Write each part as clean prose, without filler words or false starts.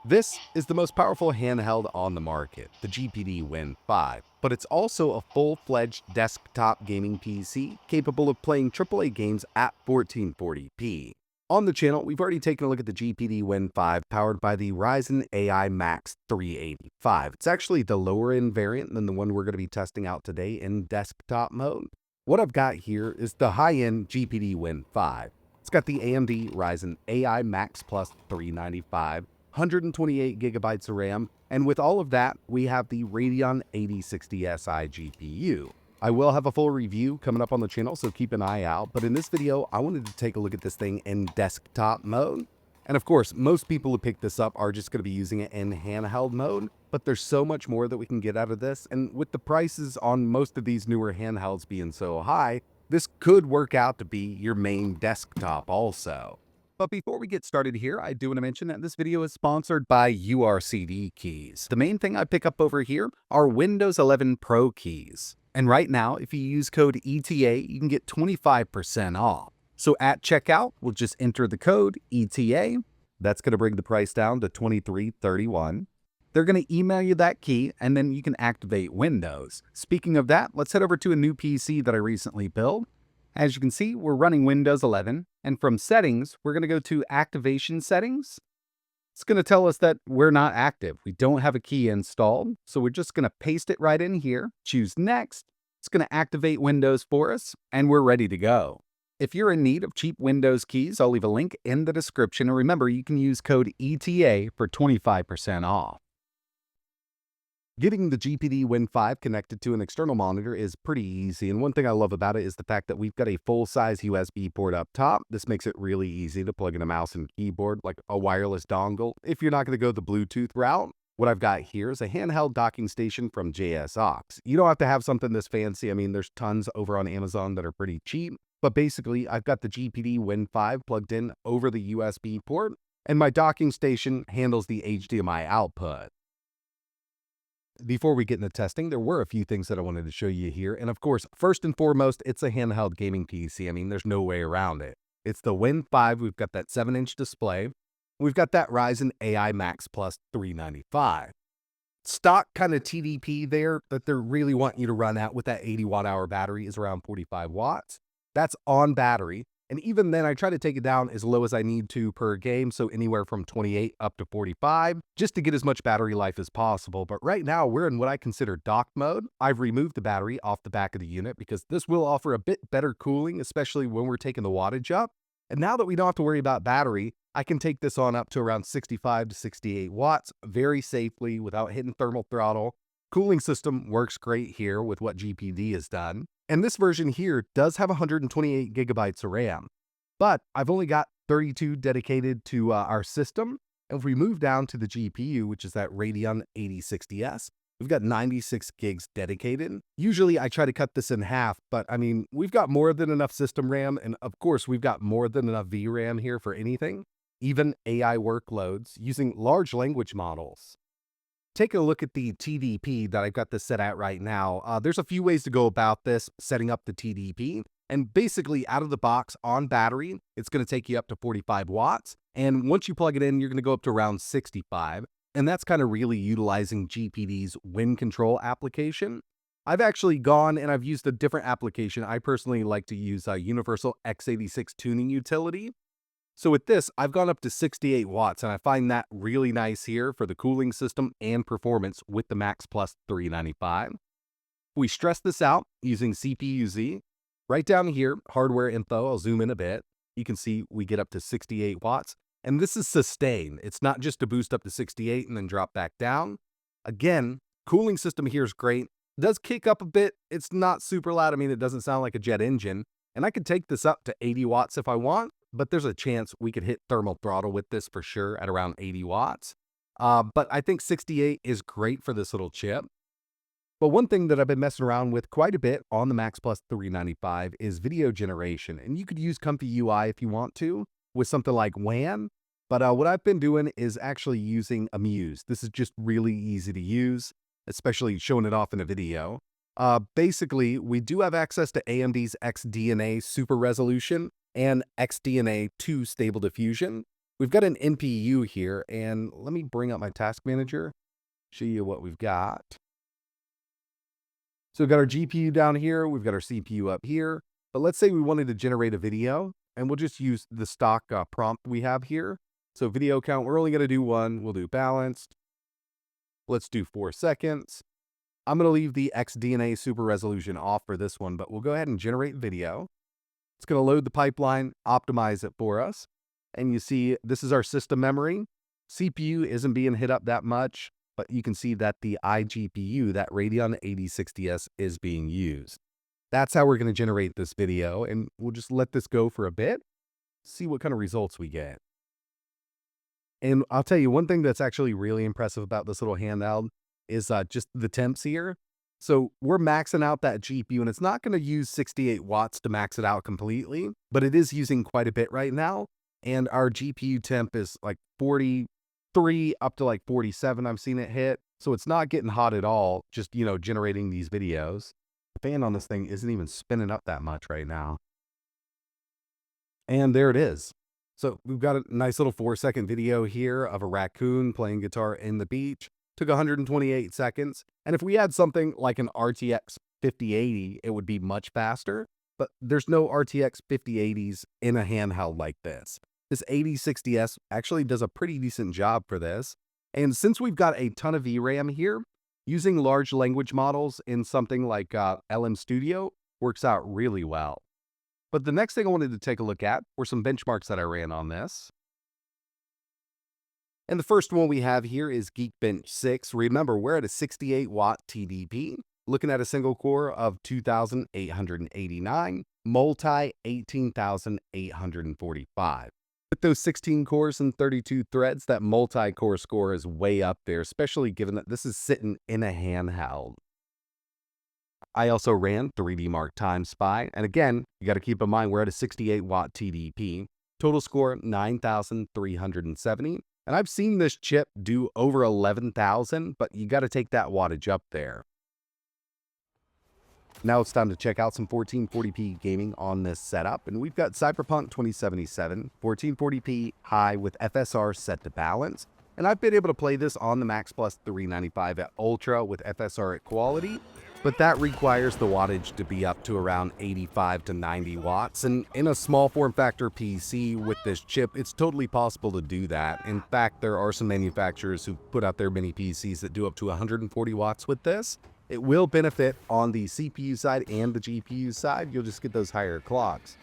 This is the most powerful handheld on the market, the GPD Win 5, but it's also a full-fledged desktop gaming PC capable of playing AAA games at 1440p. On the channel, we've already taken a look at the GPD Win 5 powered by the Ryzen AI Max 385. It's actually the lower-end variant than the one we're going to be testing out today in desktop mode. What I've got here is the high-end GPD Win 5. It's got the AMD Ryzen AI Max Plus 395, 128 gigabytes of RAM, and with all of that, we have the Radeon 8060 Si GPU. I will have a full review coming up on the channel, so keep an eye out, but in this video, I wanted to take a look at this thing in desktop mode. And of course, most people who pick this up are just going to be using it in handheld mode, but there's so much more that we can get out of this, and with the prices on most of these newer handhelds being so high, this could work out to be your main desktop also. But before we get started here, I do want to mention that this video is sponsored by URCD keys. The main thing I pick up over here are Windows 11 Pro keys. And right now, if you use code ETA, you can get 25% off. So at checkout, we'll just enter the code ETA. That's going to bring the price down to $23.31. They're going to email you that key, and then you can activate Windows. Speaking of that, let's head over to a new PC that I recently built. As you can see, we're running Windows 11, and from settings, we're going to go to activation settings. It's going to tell us that we're not active. We don't have a key installed, so we're just going to paste it right in here, choose next. It's going to activate Windows for us, and we're ready to go. If you're in need of cheap Windows keys, I'll leave a link in the description, and remember, you can use code ETA for 25% off. Getting the GPD Win 5 connected to an external monitor is pretty easy, and one thing I love about it is the fact that we've got a full-size USB port up top. This makes it really easy to plug in a mouse and keyboard like a wireless dongle if you're not going to go the Bluetooth route. What I've got here is a handheld docking station from JSOX. You don't have to have something this fancy. I mean, there's tons over on Amazon that are pretty cheap, but basically I've got the GPD Win 5 plugged in over the USB port, and my docking station handles the HDMI output. Before we get into testing, there were a few things that I wanted to show you here. And of course, first and foremost, it's a handheld gaming PC. I mean, there's no way around it. It's the Win 5. We've got that 7-inch display. We've got that Ryzen AI Max Plus 395. Stock kind of TDP there that they're really wanting you to run at with that 80 watt-hour battery is around 45 watts. That's on battery. And even then, I try to take it down as low as I need to per game, so anywhere from 28 up to 45, just to get as much battery life as possible. But right now, we're in what I consider dock mode. I've removed the battery off the back of the unit because this will offer a bit better cooling, especially when we're taking the wattage up. And now that we don't have to worry about battery, I can take this on up to around 65 to 68 watts very safely without hitting thermal throttle. Cooling system works great here with what GPD has done. And this version here does have 128 gigabytes of RAM, but I've only got 32 dedicated to our system. And if we move down to the GPU, which is that Radeon 8060S, we've got 96 gigs dedicated. Usually I try to cut this in half, but I mean, we've got more than enough system RAM. And of course, we've got more than enough VRAM here for anything, even AI workloads using large language models. Take a look at the TDP that I've got this set at right now. There's a few ways to go about this, setting up the TDP. And basically, out of the box on battery, it's going to take you up to 45 watts. And once you plug it in, you're going to go up to around 65. And that's kind of really utilizing GPD's Win Control application. I've actually gone and I've used a different application. I personally like to use a Universal x86 tuning utility. So with this, I've gone up to 68 watts, and I find that really nice here for the cooling system and performance with the Max Plus 395. We stress this out using CPU-Z. Right down here, hardware info, I'll zoom in a bit. You can see we get up to 68 watts, and this is sustained. It's not just to boost up to 68 and then drop back down. Again, cooling system here is great. It does kick up a bit. It's not super loud. I mean, it doesn't sound like a jet engine, and I could take this up to 80 watts if I want. But there's a chance we could hit thermal throttle with this for sure at around 80 watts. But I think 68 is great for this little chip. But one thing that I've been messing around with quite a bit on the Max Plus 395 is video generation. And you could use Comfy UI if you want to with something like WAN. But what I've been doing is actually using Amuse. This is just really easy to use, especially showing it off in a video. Basically, we do have access to AMD's XDNA Super Resolution and XDNA 2 Stable Diffusion. We've got an NPU here, and let me bring up my task manager, show you what we've got. So we've got our GPU down here, we've got our CPU up here, but let's say we wanted to generate a video, and we'll just use the stock prompt we have here. So video count, we're only going to do one. We'll do balanced. Let's do 4 seconds. I'm going to leave the XDNA super resolution off for this one, but we'll go ahead and generate video. It's going to load the pipeline, optimize it for us. And you see, this is our system memory. CPU isn't being hit up that much, but you can see that the iGPU, that Radeon 8060S, is being used. That's how we're going to generate this video, and we'll just let this go for a bit, see what kind of results we get. And I'll tell you, one thing that's actually really impressive about this little handheld is just the temps here. So we're maxing out that GPU, and it's not going to use 68 watts to max it out completely, but it is using quite a bit right now. And our GPU temp is like 43 up to like 47. I've seen it hit. So it's not getting hot at all, just, generating these videos. The fan on this thing isn't even spinning up that much right now. And there it is. So we've got a nice little 4-second video here of a raccoon playing guitar in the beach. Took 128 seconds. And if we had something like an RTX 5080, it would be much faster. But there's no RTX 5080s in a handheld like this. This 8060S actually does a pretty decent job for this. And since we've got a ton of VRAM here, using large language models in something like LM Studio works out really well. But the next thing I wanted to take a look at were some benchmarks that I ran on this. And the first one we have here is Geekbench 6. Remember, we're at a 68 watt TDP, looking at a single core of 2,889, multi 18,845. With those 16 cores and 32 threads, that multi-core score is way up there, especially given that this is sitting in a handheld. I also ran 3D Mark Time Spy, and again, you got to keep in mind we're at a 68 watt TDP. Total score 9,370, and I've seen this chip do over 11,000, but you got to take that wattage up there. Now it's time to check out some 1440p gaming on this setup, and we've got Cyberpunk 2077, 1440p high with FSR set to balance, and I've been able to play this on the Max Plus 395 at Ultra with FSR at quality, but that requires the wattage to be up to around 85 to 90 watts, and in a small form factor PC with this chip, it's totally possible to do that. In fact, there are some manufacturers who put out their mini PCs that do up to 140 watts with this. It will benefit on the CPU side and the GPU side. You'll just get those higher clocks.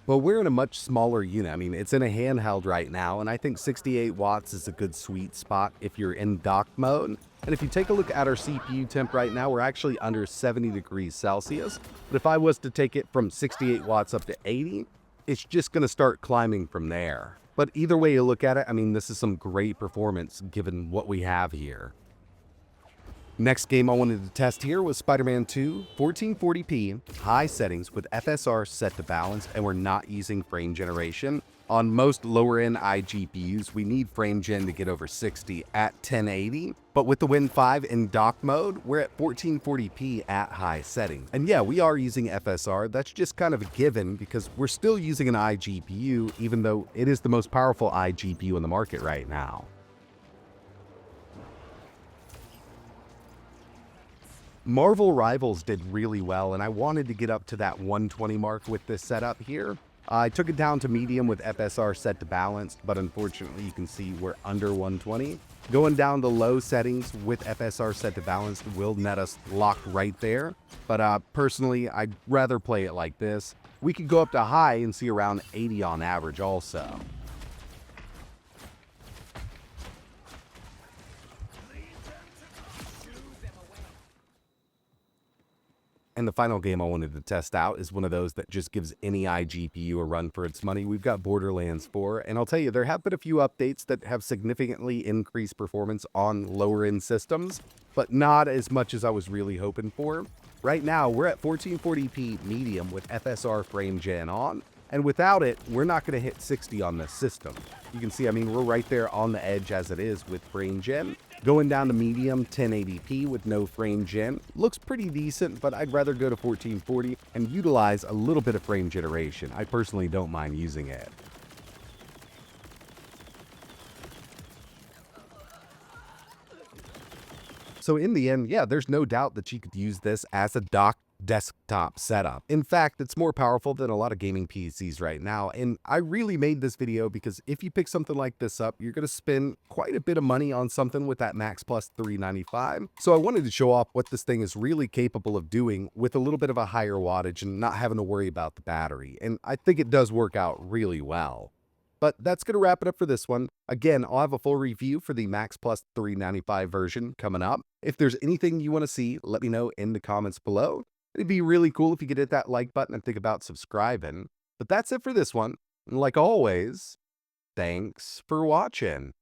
But we're in a much smaller unit. I mean, it's in a handheld right now, and I think 68 watts is a good sweet spot if you're in dock mode. And if you take a look at our CPU temp right now, we're actually under 70 degrees Celsius. But if I was to take it from 68 watts up to 80, it's just going to start climbing from there. But either way you look at it, I mean, this is some great performance given what we have here. Next game I wanted to test here was Spider-Man 2, 1440p, high settings with FSR set to balance, and we're not using frame generation. On most lower-end iGPUs, we need frame gen to get over 60 at 1080, but with the Win 5 in dock mode, we're at 1440p at high settings. And yeah, we are using FSR. That's just kind of a given because we're still using an iGPU, even though it is the most powerful iGPU in the market right now. Marvel Rivals did really well, and I wanted to get up to that 120 mark with this setup here. I took it down to medium with FSR set to balanced, but unfortunately you can see we're under 120. Going down the low settings with FSR set to balanced will net us locked right there, but personally I'd rather play it like this. We could go up to high and see around 80 on average also. And the final game I wanted to test out is one of those that just gives any iGPU a run for its money. We've got Borderlands 4, and I'll tell you, there have been a few updates that have significantly increased performance on lower-end systems, but not as much as I was really hoping for. Right now, we're at 1440p medium with FSR frame gen on, and without it, we're not going to hit 60 on this system. You can see, I mean, we're right there on the edge as it is with frame gen. Going down to medium 1080p with no frame gen looks pretty decent, but I'd rather go to 1440 and utilize a little bit of frame generation. I personally don't mind using it. So in the end, yeah, there's no doubt that you could use this as a dock desktop setup. In fact, it's more powerful than a lot of gaming PCs right now. And I really made this video because if you pick something like this up, you're going to spend quite a bit of money on something with that Max Plus 395. So I wanted to show off what this thing is really capable of doing with a little bit of a higher wattage and not having to worry about the battery. And I think it does work out really well. But that's going to wrap it up for this one. Again, I'll have a full review for the Max Plus 395 version coming up. If there's anything you want to see, let me know in the comments below. It'd be really cool if you could hit that like button and think about subscribing. But that's it for this one. And like always, thanks for watching.